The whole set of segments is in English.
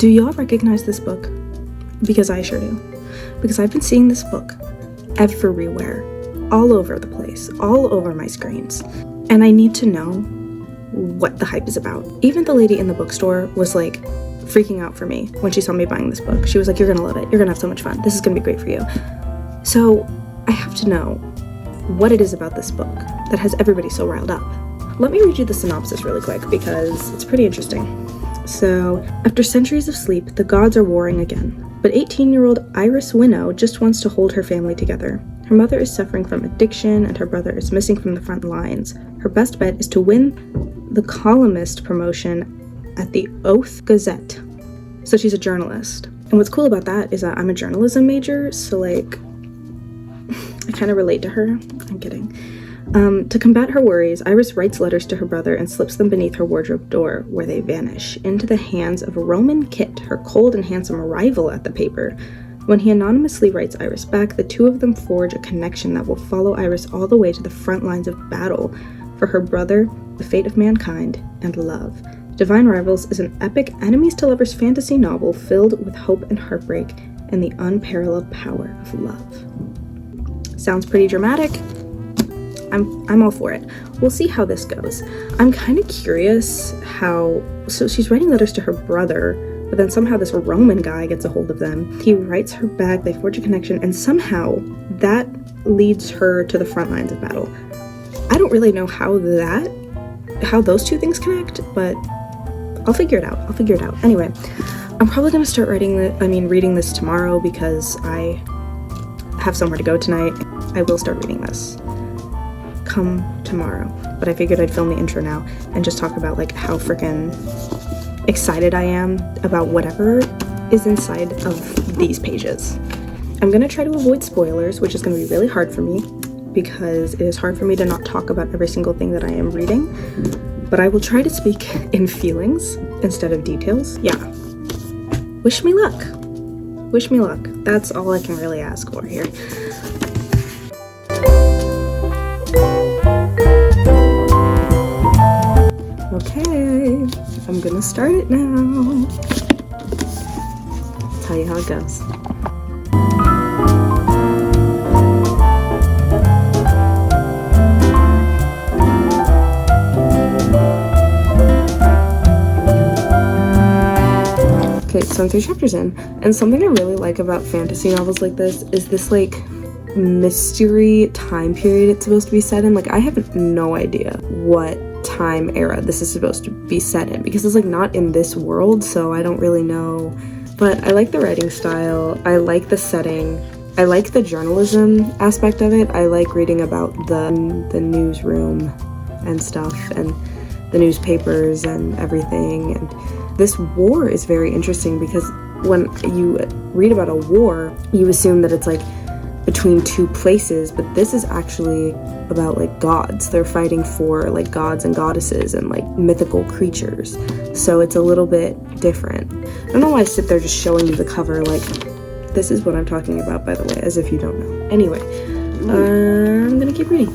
Do y'all recognize this book? Because I sure do. Because I've been seeing this book everywhere, all over the place, all over my screens. And I need to know what the hype is about. Even the lady in the bookstore was like freaking out for me when she saw me buying this book. She was like, you're gonna love it. You're gonna have so much fun. This is gonna be great for you. So I have to know what it is about this book that has everybody so riled up. Let me read you the synopsis really quick because it's pretty interesting. So, after centuries of sleep, the gods are warring again. But 18-year-old Iris Winnow just wants to hold her family together. Her mother is suffering from addiction and her brother is missing from the front lines. Her best bet is to win the columnist promotion at the Oath Gazette. So she's a journalist. And what's cool about that is that I'm a journalism major, so like, I kind of relate to her. I'm kidding. To combat her worries, Iris writes letters to her brother and slips them beneath her wardrobe door, where they vanish into the hands of Roman Kit, her cold and handsome rival at the paper. When he anonymously writes Iris back, the two of them forge a connection that will follow Iris all the way to the front lines of battle for her brother, the fate of mankind, and love. Divine Rivals is an epic enemies-to-lovers fantasy novel filled with hope and heartbreak and the unparalleled power of love. Sounds pretty dramatic. I'm all for it. We'll see how this goes. I'm kind of curious so she's writing letters to her brother, but then somehow this Roman guy gets a hold of them. He writes her back, they forge a connection, and somehow that leads her to the front lines of battle. I don't really know how those two things connect, but I'll figure it out. Anyway, I'm probably gonna start reading this tomorrow because I have somewhere to go tonight. I will start reading this come tomorrow, but I figured I'd film the intro now and just talk about like how freaking excited I am about whatever is inside of these pages. I'm gonna try to avoid spoilers, which is gonna be really hard for me because it is hard for me to not talk about every single thing that I am reading, but I will try to speak in feelings instead of details. Yeah. Wish me luck. Wish me luck. That's all I can really ask for here. Okay, I'm gonna start it now. Tell you how it goes. Okay, so I'm 3 chapters in, and something I really like about fantasy novels like this is this like mystery time period it's supposed to be set in. Like, I have no idea what time era this is supposed to be set in because it's like not in this world, so I don't really know. But I like the writing style, I like the setting, I like the journalism aspect of it. I like reading about the newsroom and stuff and the newspapers and everything. And this war is very interesting because when you read about a war, you assume that it's like between two places, but this is actually about like gods. They're fighting for like gods and goddesses and like mythical creatures, so it's a little bit different. I don't know why I sit there just showing you the cover like this is what I'm talking about, by the way, as if you don't know. Anyway, I'm gonna keep reading.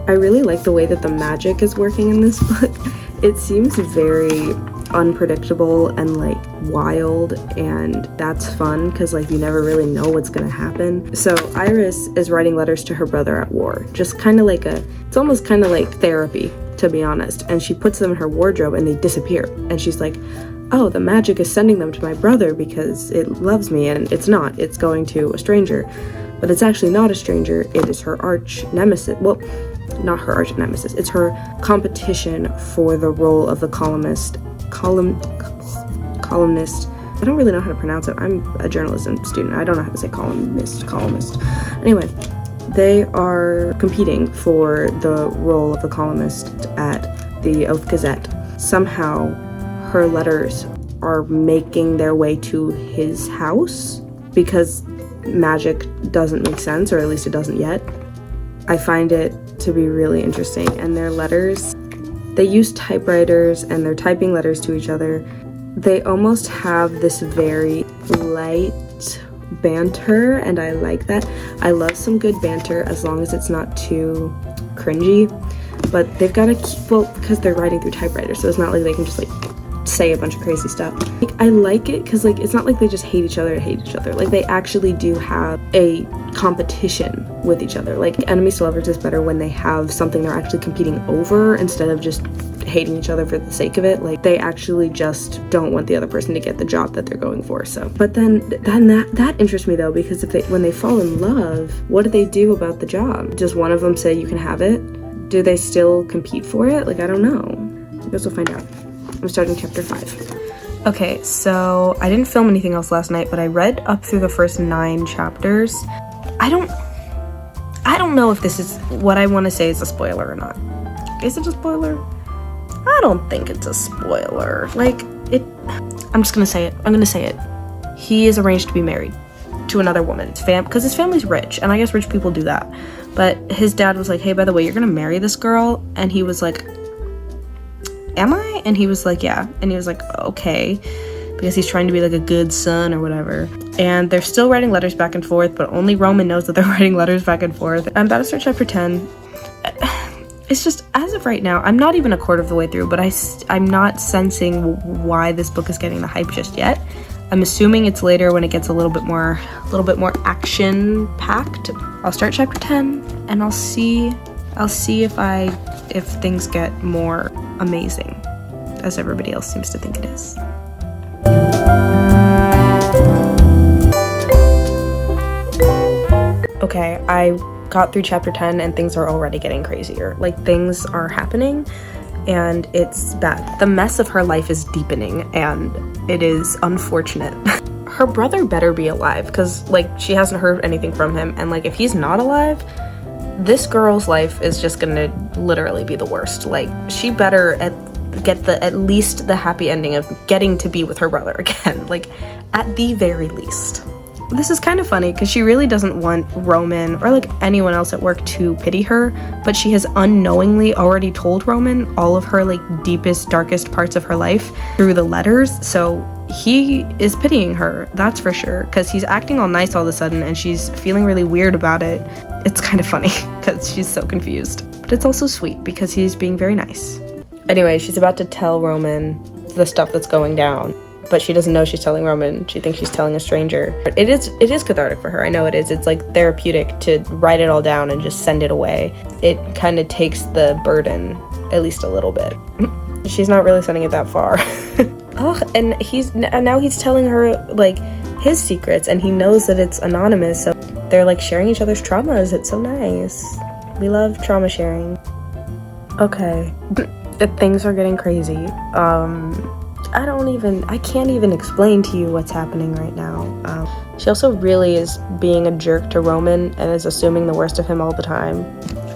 I really like the way that the magic is working in this book. It seems very unpredictable and like wild, and that's fun because like you never really know what's gonna happen. So Iris is writing letters to her brother at war, just kind of like it's almost kind of like therapy, to be honest, and she puts them in her wardrobe and they disappear, and she's like, oh, the magic is sending them to my brother because it loves me, and it's not, it's going to a stranger. But it's actually not a stranger, it is her arch nemesis. Well, not her arch nemesis, it's her competition for the role of the columnist. I don't really know how to pronounce it. I'm a journalism student. I don't know how to say columnist. Anyway, they are competing for the role of the columnist at the Oath Gazette. Somehow, her letters are making their way to his house because magic doesn't make sense, or at least it doesn't yet. I find it to be really interesting, and their letters, they use typewriters and they're typing letters to each other. They almost have this very light cute banter, and I like that. I love some good banter as long as it's not too cringy, but they've got to keep, well, because they're writing through typewriters, so it's not like they can just like say a bunch of crazy stuff. Like, I like it because like it's not like they just hate each other to hate each other. Like they actually do have a competition with each other. Like enemies to lovers is better when they have something they're actually competing over instead of just hating each other for the sake of it. Like they actually just don't want the other person to get the job that they're going for. So, but then that interests me though, because when they fall in love, what do they do about the job? Does one of them say you can have it? Do they still compete for it? Like I don't know. I guess we'll find out. I'm starting chapter 5. Okay, so I didn't film anything else last night, but I read up through the first 9 chapters. I don't know if this is what I want to say is a spoiler or not. Is it a spoiler? I don't think it's a spoiler. Like, I'm just gonna say it. I'm gonna say it. He is arranged to be married to another woman. Because his family's rich, and I guess rich people do that. But his dad was like, hey, by the way, you're gonna marry this girl? And he was like, am I? And he was like, yeah. And he was like, okay, because he's trying to be like a good son or whatever. And they're still writing letters back and forth, but only Roman knows that they're writing letters back and forth. I'm about to start chapter 10. It's just, as of right now, I'm not even a quarter of the way through, but I'm not sensing why this book is getting the hype just yet. I'm assuming it's later when it gets a little bit more action packed. I'll start chapter 10 and I'll see if things get more amazing, as everybody else seems to think it is. Okay, I got through chapter 10 and things are already getting crazier. Like, things are happening and it's bad. The mess of her life is deepening and it is unfortunate. Her brother better be alive, because like she hasn't heard anything from him, and like if he's not alive, this girl's life is just gonna literally be the worst. Like, she better get at least the happy ending of getting to be with her brother again, like at the very least. This is kind of funny because she really doesn't want Roman or like anyone else at work to pity her, but she has unknowingly already told Roman all of her like deepest, darkest parts of her life through the letters. So he is pitying her, that's for sure, because he's acting all nice all of a sudden and she's feeling really weird about it. It's kind of funny because she's so confused, but it's also sweet because he's being very nice. Anyway, she's about to tell Roman the stuff that's going down, but she doesn't know she's telling Roman. She thinks she's telling a stranger. But it is cathartic for her. I know it is. It's like therapeutic to write it all down and just send it away. It kind of takes the burden, at least a little bit. She's not really sending it that far. Oh, and now he's telling her like his secrets, and he knows that it's anonymous, so they're like sharing each other's traumas. It's so nice. We love trauma sharing. Okay, things are getting crazy. I can't even explain to you what's happening right now. She also really is being a jerk to Roman and is assuming the worst of him all the time.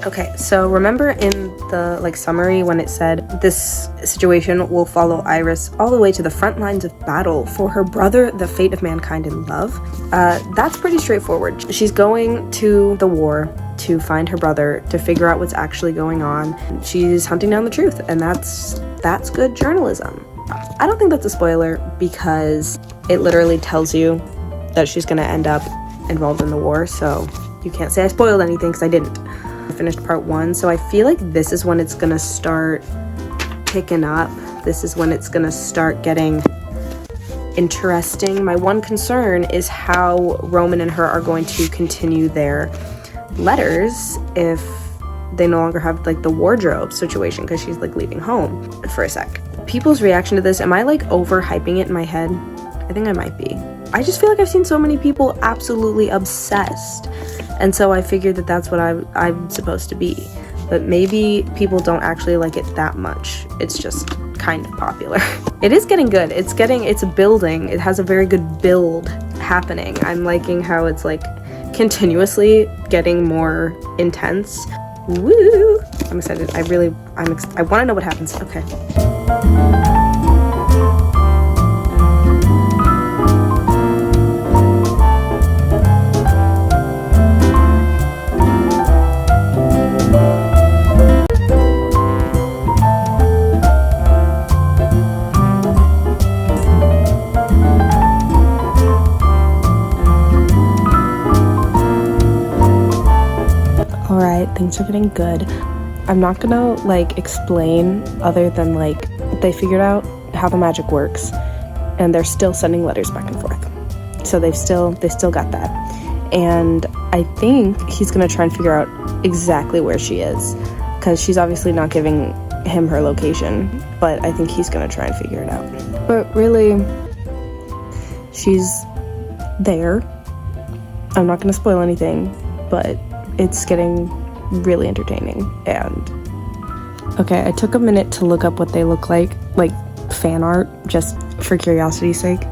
Okay, so remember in the like summary when it said this situation will follow Iris all the way to the front lines of battle for her brother, the fate of mankind in love? That's pretty straightforward. She's going to the war to find her brother, to figure out what's actually going on. She's hunting down the truth, and that's good journalism. I don't think that's a spoiler because it literally tells you that she's gonna end up involved in the war, so you can't say I spoiled anything because I didn't. I finished part 1, so I feel like this is when it's gonna start picking up. This is when it's gonna start getting interesting. My one concern is how Roman and her are going to continue their letters if they no longer have like the wardrobe situation, because she's like leaving home for a sec. People's reaction to this, am I like overhyping it in my head? I think I might be. I just feel like I've seen so many people absolutely obsessed, and so I figured that that's what I'm supposed to be. But maybe people don't actually like it that much. It's just kind of popular. It is getting good. It's building. It has a very good build happening. I'm liking how it's like continuously getting more intense. Woo! I'm excited. I want to know what happens. Okay. things are getting good. I'm not gonna like explain other than like they figured out how the magic works and they're still sending letters back and forth. So they still got that. And I think he's gonna try and figure out exactly where she is, because she's obviously not giving him her location, but I think he's gonna try and figure it out. But really, she's there. I'm not gonna spoil anything, but it's getting really entertaining. And okay, I took a minute to look up what they look like fan art, just for curiosity's sake.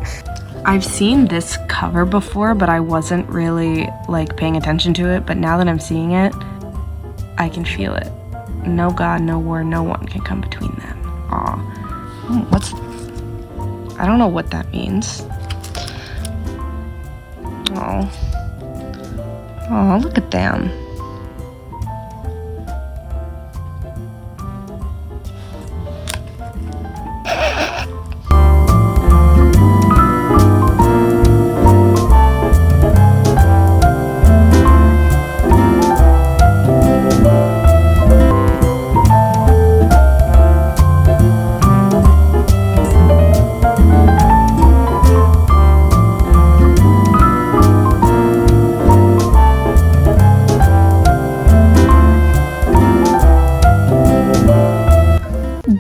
I've seen this cover before, but I wasn't really like paying attention to it, but now that I'm seeing it, I can feel it. No God, no war, no one can come between them. Aw. I don't know what that means. Oh, look at them.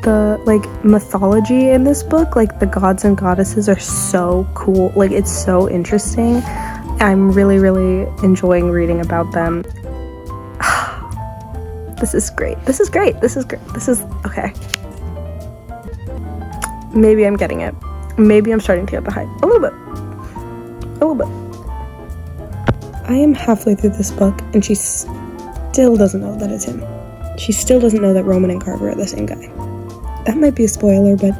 The like mythology in this book, like the gods and goddesses are so cool. Like it's so interesting. I'm really enjoying reading about them. This is great. This is okay. Maybe I'm getting it. Maybe I'm starting to get the hype a little bit. I am halfway through this book and she still doesn't know that it's him. She still doesn't know that Roman and Carver are the same guy. That might be a spoiler, but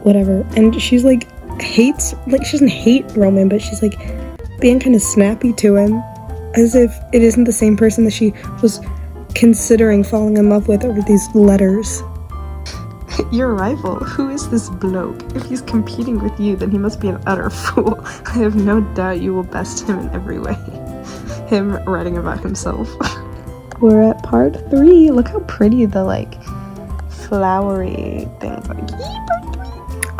whatever. And she's like she doesn't hate Roman, but she's like being kind of snappy to him, as if it isn't the same person that she was considering falling in love with over these letters. Your rival? Who is this bloke? If he's competing with you, then he must be an utter fool. I have no doubt you will best him in every way. Him writing about himself. We're at part 3. Look how pretty the like flowery things like.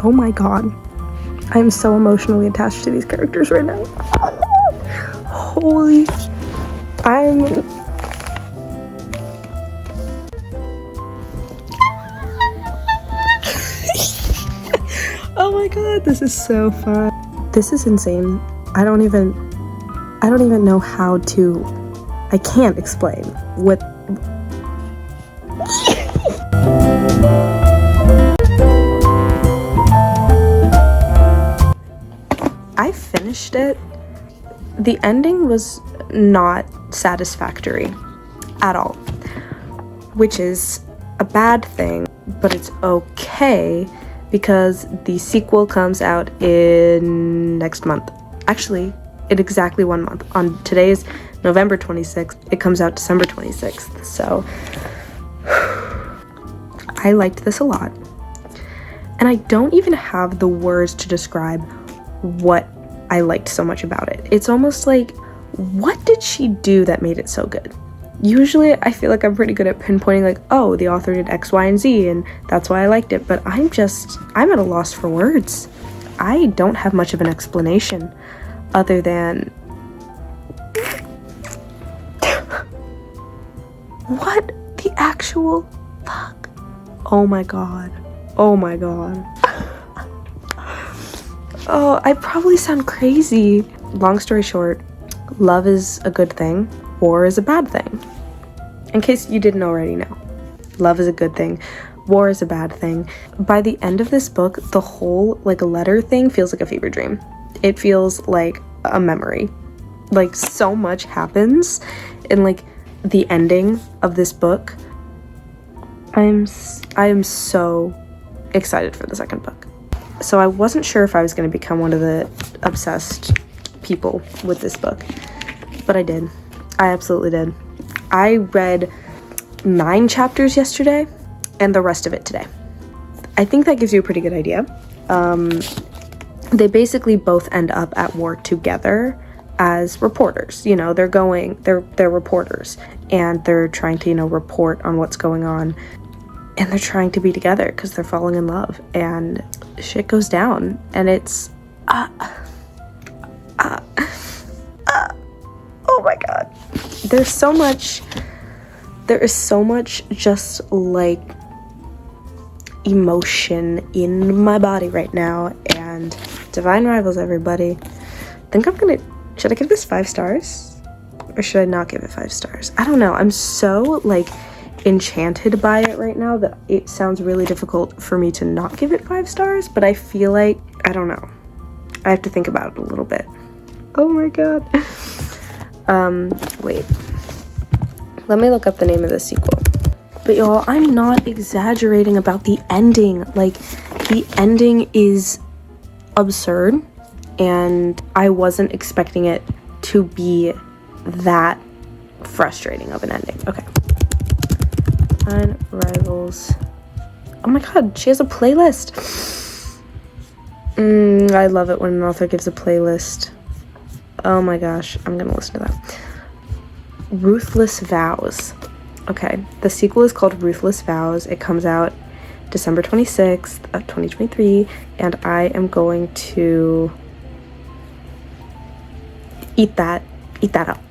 Oh my god, I'm so emotionally attached to these characters right now. Holy, oh my god, this is so fun. This is insane. I don't even know how to. I can't explain what. I finished it. The ending was not satisfactory at all, which is a bad thing, but it's okay because the sequel comes out in next month. Actually, in exactly 1 month. On today's November 26th, it comes out December 26th. So I liked this a lot. And I don't even have the words to describe what I liked so much about it. It's almost like, what did she do that made it so good? Usually I feel like I'm pretty good at pinpointing like, oh, the author did X, Y, and Z, and that's why I liked it. But I'm at a loss for words. I don't have much of an explanation other than what the actual fuck? Oh my god. Oh, I probably sound crazy. Long story short, love is a good thing, war is a bad thing. In case you didn't already know, love is a good thing, war is a bad thing. By the end of this book, the whole like letter thing feels like a fever dream. It feels like a memory. Like so much happens in like the ending of this book. I am so excited for the second book. So I wasn't sure if I was going to become one of the obsessed people with this book, but I did. I absolutely did. I read 9 chapters yesterday and the rest of it today. I think that gives you a pretty good idea. They basically both end up at war together, as reporters. You know, they're reporters, and they're trying to, you know, report on what's going on, and they're trying to be together because they're falling in love, and shit goes down, and it's oh my god, there is so much just like emotion in my body right now. And Divine Rivals, everybody. Should I give this 5 stars? Or should I not give it 5 stars? I don't know. I'm so like enchanted by it right now that it sounds really difficult for me to not give it 5 stars, but I feel like, I don't know. I have to think about it a little bit. Oh my god. Wait. Let me look up the name of the sequel. But y'all, I'm not exaggerating about the ending. Like, the ending is absurd, and I wasn't expecting it to be that frustrating of an ending. Okay. Divine Rivals. Oh my god, she has a playlist. I love it when an author gives a playlist. Oh my gosh, I'm gonna listen to that. Ruthless Vows. Okay, the sequel is called Ruthless Vows. It comes out December 26th of 2023, and I am going to eat that up.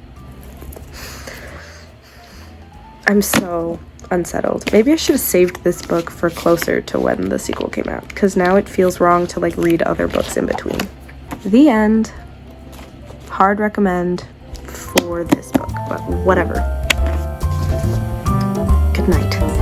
I'm so unsettled. Maybe I should have saved this book for closer to when the sequel came out, because now it feels wrong to like read other books in between. The end. Hard recommend for this book, but whatever. Good night.